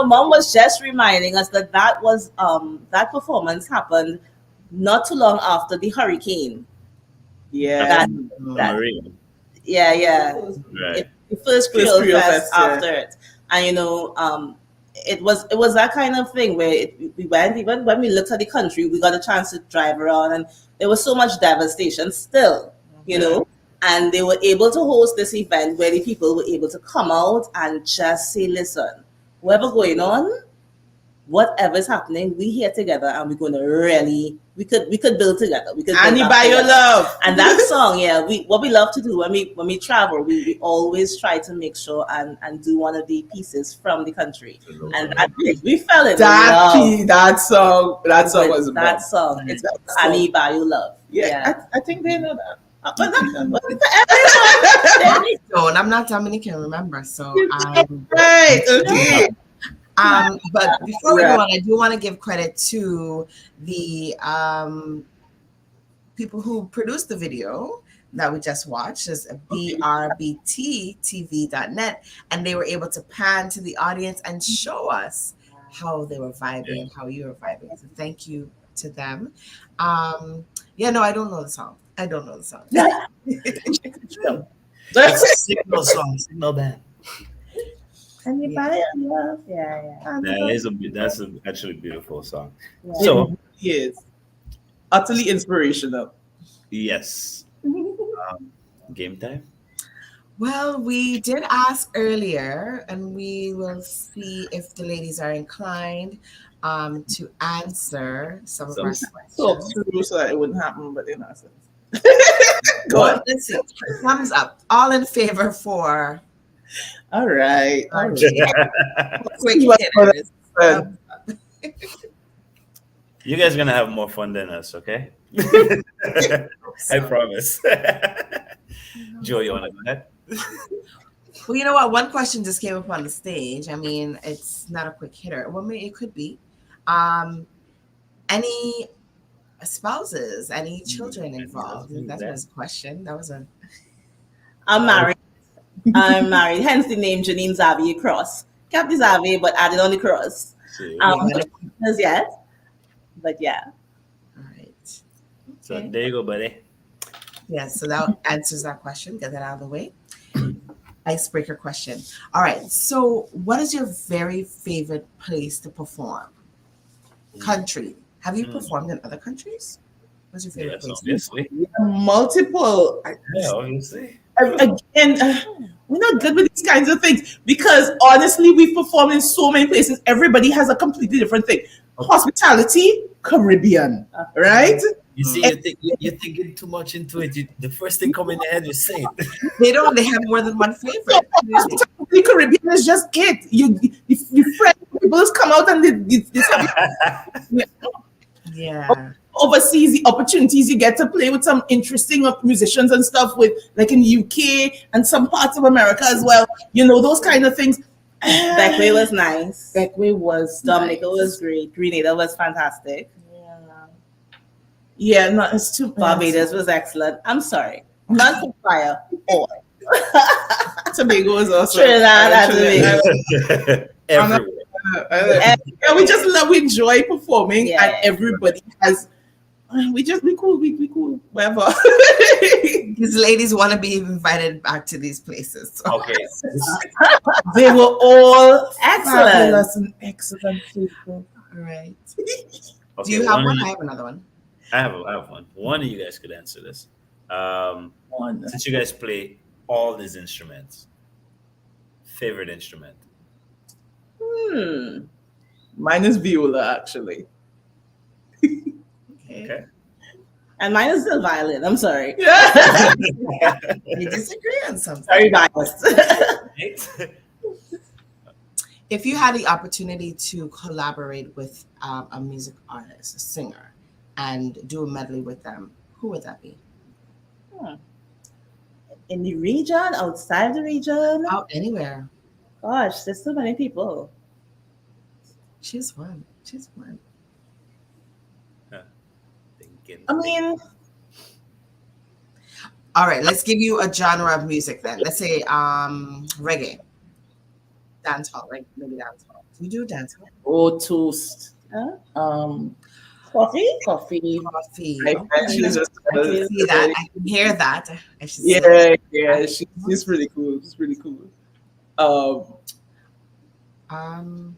Mom was just reminding us that that performance happened not too long after the hurricane. Yeah. That that Maria. yeah. Right. The first First Creole Creole Fest Fest, yeah. after it, and it was that kind of thing where we went, even when we looked at the country, we got a chance to drive around, and there was so much devastation still, and they were able to host this event where the people were able to come out and just say, listen, whatever going on, whatever's happening, we here together, and we're gonna really we could build together. We could build Annie back by your together. love. And that song, what we love to do when we travel, we always try to make sure and do one of the pieces from the country. And that we fell in love. That song was that song. It's Annie by your love. Yeah. I think they know that. But everyone, don't. I'm not Dominican, remember? So right. Okay. But before we go on, I do want to give credit to the people who produced the video that we just watched. Is brbttv.net, and they were able to pan to the audience and show us how they were vibing and how you were vibing. So thank you to them. I don't know the song. It's a signal song, signal band. Anybody love? That's actually a beautiful song. Yeah. So yes, utterly inspirational. Yes. Game time. Well, we did ask earlier, and we will see if the ladies are inclined to answer some of our questions. Talk through so that it wouldn't happen, but in essence. Go on. Let's see. Thumbs up. All in favor for. All right. Quick hitters. You guys are gonna have more fun than us, okay? I promise. Joe, you wanna go ahead? Well, you know what? One question just came up on the stage. I mean, it's not a quick hitter. Well, maybe it could be. Any spouses, any children involved? That was a question. That was a. I'm married. Hence the name Janine Xavier Cross. Kept the Xavier, but added on the cross. As yet, but yeah. All right. So there you go, buddy. Yeah, so that answers that question. Get that out of the way. Icebreaker question. All right. So, what is your very favorite place to perform? Country. Have you performed in other countries? What's your favorite place? Obviously. Multiple. Yeah, obviously. Again, we're not good with these kinds of things because honestly, we've performed in so many places. Everybody has a completely different thing. Hospitality, Caribbean, right? You see, you're thinking too much into it. The first thing coming in the head is say it. They have more than one favorite. Hospitality, Caribbean is just it. You friends, people just come out and yeah. Overseas, the opportunities you get to play with some interesting musicians and stuff with, like in the UK and some parts of America as well. Those kind of things. Beckway was nice. Beckway was Dominica was great. Grenada was fantastic. Yeah, no, it's too. Barbados was excellent. I'm sorry, not for fire. Or Tobago was also Trinidad and Tobago. Everywhere. We enjoy performing, Yeah. and everybody has. We cool, whatever. These ladies want to be invited back to these places. So. Okay. They were all Excellent. fabulous and excellent people. All right. Okay, Do you have one? I have another one. I have one. One of you guys could answer this. Since you guys play all these instruments, favorite instrument? Mine is viola, actually. Okay. And mine is still violin. I'm sorry. We disagree on something. Very biased. If you had the opportunity to collaborate with a music artist, a singer, and do a medley with them, who would that be? In the region, outside the region? Out anywhere. Gosh, there's so many people. She's one. I mean, all right, let's give you a genre of music then. Let's say reggae. Dancehall, right? Maybe dancehall. We do dance. Oh, toast. Huh? Um, Coffee? Coffee. Coffee. I Okay. she's just I can see that. I can hear that. I should say. yeah, she's pretty cool. She's pretty cool. Um, Um,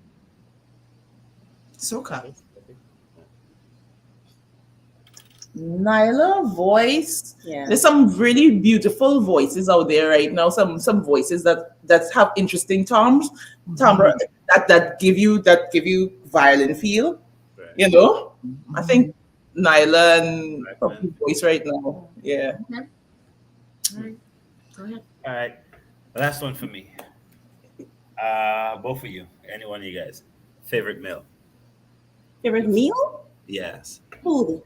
Soca. Nyla voice. Yeah. There's some really beautiful voices out there right now. Some voices that have interesting timbre that give you violin feel. Right. You know, I Mhm. think Nyla and Right, probably voice right now. Yeah. All right. Go ahead. All right. Last one for me. Both of you. Any one of you guys. Favorite meal? Favorite meal? Yes. Food.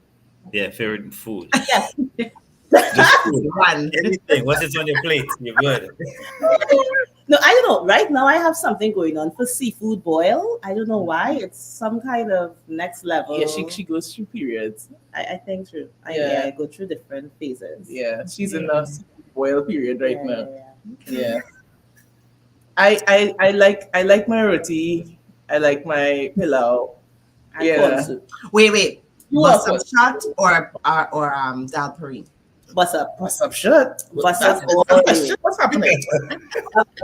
Yeah, favorite food. Yes. Just food. One. Anything. Once it's on your plate, you're good. No, I don't know. Right now, I have something going on for seafood boil. I don't know why. It's some kind of next level. Yeah, she goes through periods. I think through. Yeah. I go through different phases. Yeah, she's in the boil period right now. Yeah. Yeah. I like my roti. I like my pilau. And Yeah. corn soup. Wait. You Bust are up shot or dal pari. What's up? What's up, shut? What's That's up? a question. What's happening?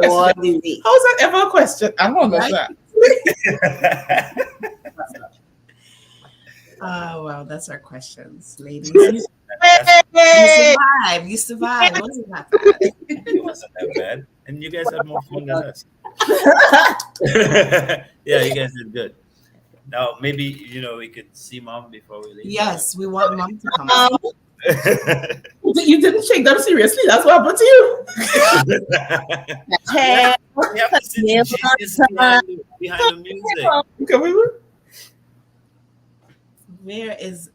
All the way. How is that ever a question? I don't understand. Oh well, that's our questions, ladies. Hey! You survived. Wasn't that bad? It wasn't that bad. And you guys have more fun than us. Yeah, you guys did good. Now, maybe, we could see mom before we leave. Yes, we want mom to come. Up. You didn't take them seriously. That's what happened to you. Hey, We have to sit the genius behind the music. Come on. Where is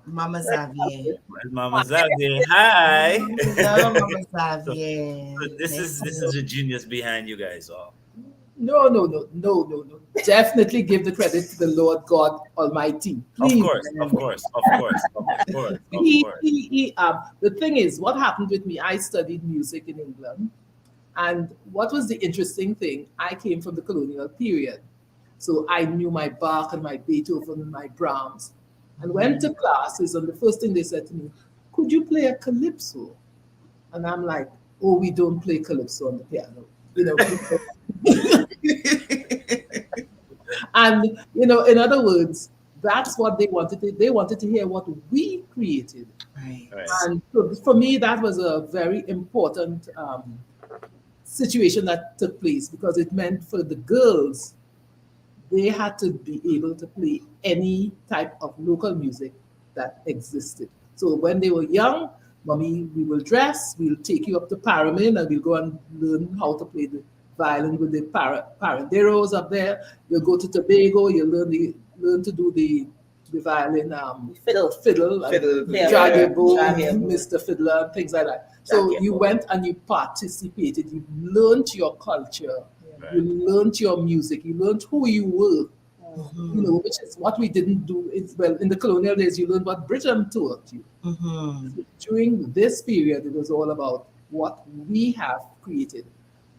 Mama Xavier? Where's Mama Xavier? Hi. Hello, Mama Xavier. So this is the genius behind you guys all. No. Definitely give the credit to the Lord God Almighty. Please. Of course. The thing is, what happened with me, I studied music in England. And what was the interesting thing? I came from the colonial period. So I knew my Bach and my Beethoven and my Brahms. And went to classes, and the first thing they said to me, could you play a calypso? And I'm like, oh, we don't play calypso on the piano. And, in other words, that's what they wanted. They wanted to hear what we created. Right. And so for me, that was a very important situation that took place, because it meant for the girls, they had to be able to play any type of local music that existed. So when they were young, mommy, we will dress, we'll take you up to Paramin, and we'll go and learn how to play the violin with the paranderos up there. You'll go to Tobago, you'll learn to do the violin fiddle. Drag your bow, Drag your bow. Mr. Fiddler, things like that. So you went and you participated, you learned your culture, you learned your music, you learned who you were. Which is what we didn't do. In the colonial days, you learned what Britain taught you. During this period, it was all about what we have created.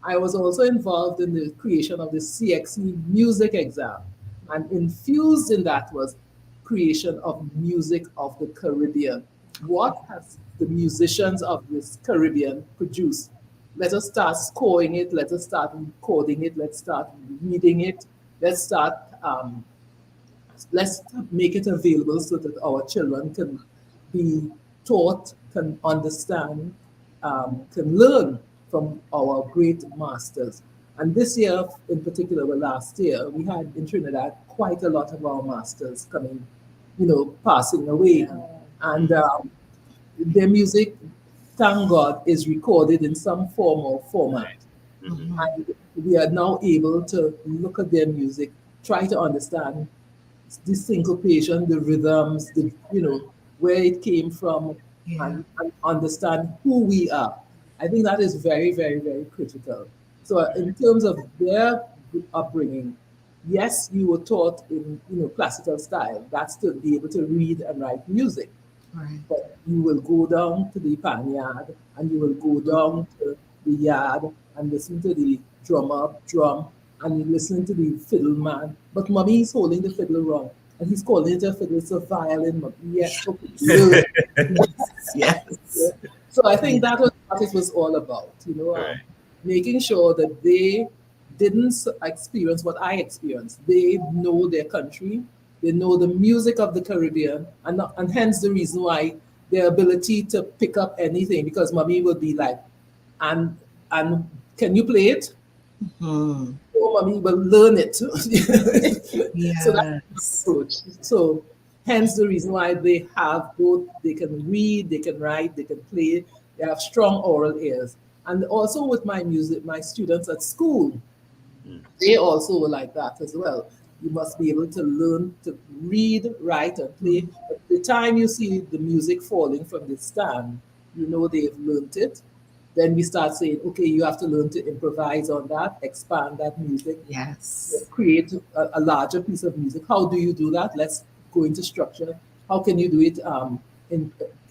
I was also involved in the creation of the CXE music exam, and infused in that was creation of music of the Caribbean. What has the musicians of this Caribbean produced? Let us start scoring it. Let us start recording it. Let's start reading it. Let's make it available so that our children can be taught, can understand, can learn from our great masters. And this year, in particular, last year, we had in Trinidad quite a lot of our masters coming, passing away. And their music, thank God, is recorded in some form or format. And we are now able to look at their music, try to understand the syncopation, the rhythms, where it came from, and understand who we are. I think that is very, very, very critical. So in terms of their upbringing, yes, you were taught in classical style. That's to be able to read and write music. Right. But you will go down to the panyard, and you will go down to the yard and listen to the drummer drum, and you're listening to the fiddle man, but mommy is holding the fiddle wrong. And he's calling it a fiddle, it's a violin. Mommy. Yes, okay. Yes. So I think that was what it was all about, Right. making sure that they didn't experience what I experienced. They know their country, they know the music of the Caribbean, and hence the reason why their ability to pick up anything, because mommy would be like, and can you play it? Hmm. Oh, mommy, but learn it. Yes. So that's the approach. So hence the reason why they have both, they can read, they can write, they can play, they have strong oral ears. And also with my music, my students at school, they also were like that as well. You must be able to learn to read, write, and play. But the time you see the music falling from the stand, they've learned it. Then we start saying, okay, you have to learn to improvise on that, expand that music, Yes. create a larger piece of music. How do you do that? Let's go into structure. How can you do it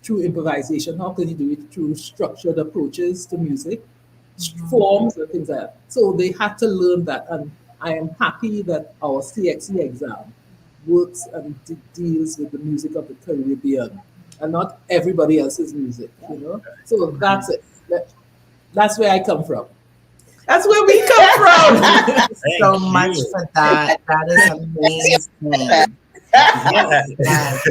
through improvisation? How can you do it through structured approaches to music, forms, and things like that? So they had to learn that. And I am happy that our CXE exam works and deals with the music of the Caribbean and not everybody else's music, So that's it. That's where I come from. That's where we come from. Thank you so Thank much you. for that. That is amazing. Yes.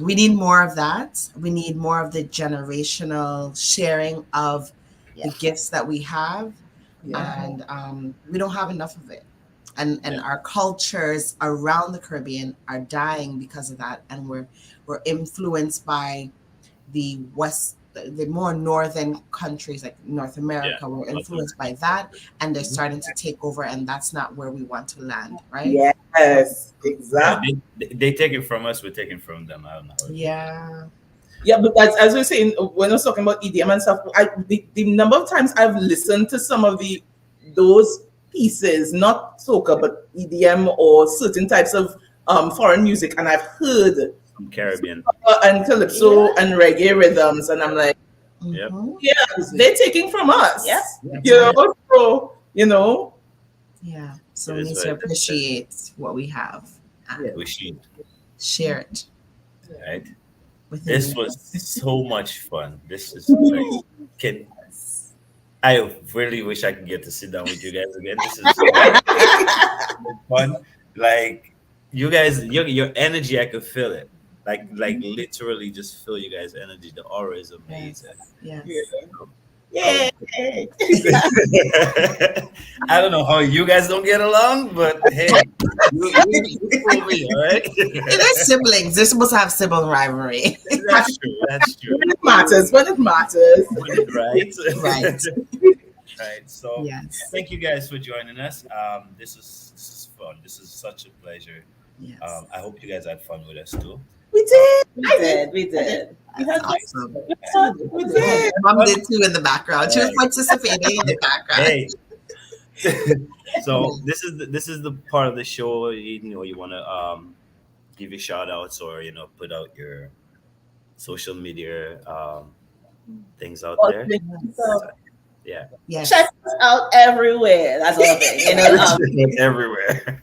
We need more of that. We need more of the generational sharing of the gifts that we have, and we don't have enough of it. And our cultures around the Caribbean are dying because of that, and we're influenced by the more northern countries like North America. We're influenced by that, and they're starting to take over, and that's not where we want to land, right? Yes, exactly. They take it from us, we're taking from them. I don't know. Yeah. Yeah, but as we're saying, when I was talking about EDM and stuff, the number of times I've listened to some of those pieces, not soca, but EDM or certain types of foreign music, and I've heard Caribbean and calypso and reggae rhythms, and I'm like, Yep. yeah, they're taking from us. Yeah. So Yeah. So It we is need what to it is. appreciate what we have and We should, share it. right? Within This the- was so much fun. This is like, I really wish I could get to sit down with you guys again. This is so fun. Like you guys, your energy, I could feel it. Like literally just feel you guys' energy. The aura is amazing. Yes. yeah. I don't know how you guys don't get along, but hey, you fool me, all right? They're siblings. They're supposed to have sibling rivalry. That's true. That's true. When it matters, Right. Right. Right. So Yes. thank you guys for joining us. This is fun. This is such a pleasure. Yes. I hope you guys had fun with us too. We did. We did. We had Awesome. we did. Mom did too in the background. She was participating in the background. Hey. So this is the part of the show you want to give your shout outs or put out your social media things out there. Yeah. Yes. Check us out everywhere. That's all thing. Everywhere.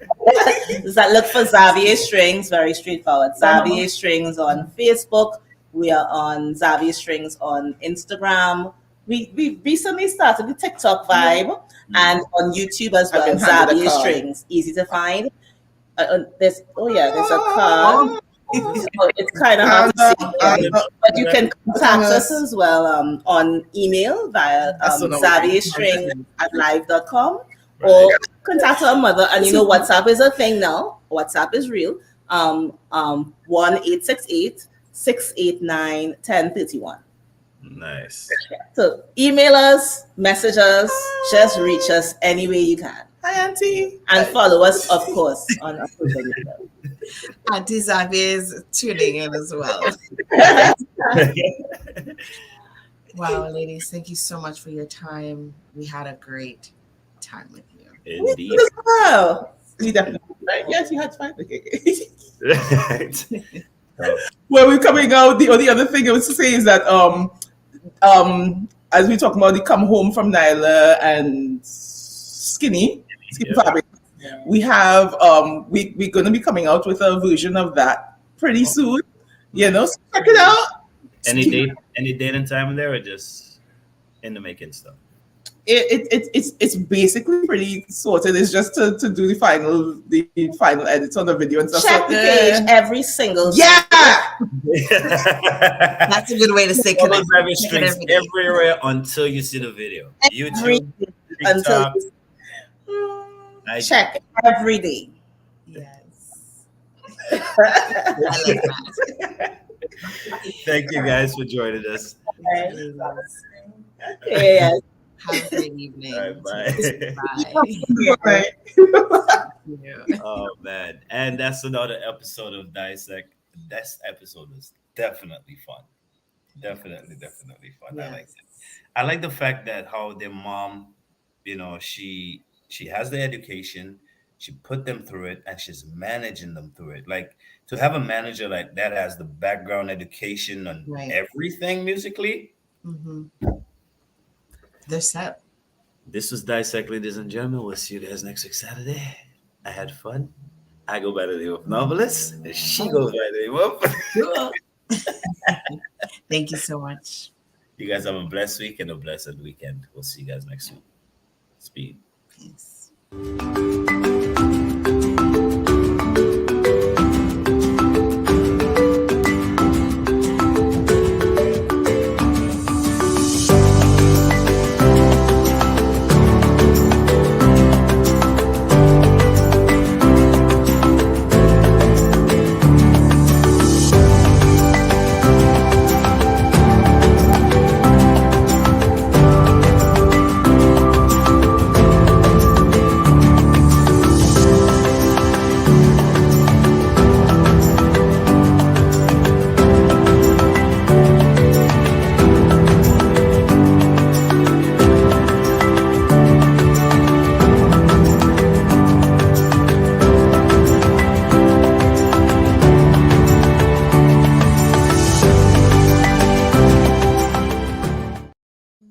Just look for Xavier Strings, very straightforward. Xavier Strings on Facebook. We are on Xavier Strings on Instagram. We recently started the TikTok vibe and on YouTube as well. I've been handed a Xavier card. Strings, easy to find. There's a card. So it's kind of hard to see, but you can contact us as well on email via xavierstring@live.com or contact our mother. And WhatsApp is a thing now. WhatsApp is real. 1-868-689-1031. Nice. So email us, message us, just reach us any way you can. Hi, Auntie. And follow us, of course, on our social media. Auntie Xavier is tuning in as well. Wow, ladies, thank you so much for your time. We had a great time with you. Indeed. Wow. We definitely, right? Yes, you had fun. Well, we're coming out. The other thing I was to say is that as we talk about the come home from Nyla and skinny Yeah. fabric. We have we're going to be coming out with a version of that pretty soon. So check it out. Any date and time there, or just in the making stuff? It's basically pretty sorted. It's just to do the final edits on the video and stuff. Check the page every single day. That's a good way to stay Follow connected. Xavier Strings everywhere until you see the video. YouTube, Until TikTok. check every day. Yes. I like that. Thank you guys for joining us. Yes. Have a great evening. All right, bye. Bye. Bye. Oh man, and that's another episode of DIssect. This episode was definitely fun. Definitely fun. Yes. I like it. I like the fact that how their mom, she has the education, she put them through it, and she's managing them through it. Like, to have a manager like that has the background education on everything musically. Mm-hmm. They're set. This was DIssect, ladies and gentlemen. We'll see you guys next week Saturday. I had fun. I go by the name of Novelist, and she goes by the name of. Thank you so much. You guys have a blessed week and a blessed weekend. We'll see you guys next week. Speed. Peace.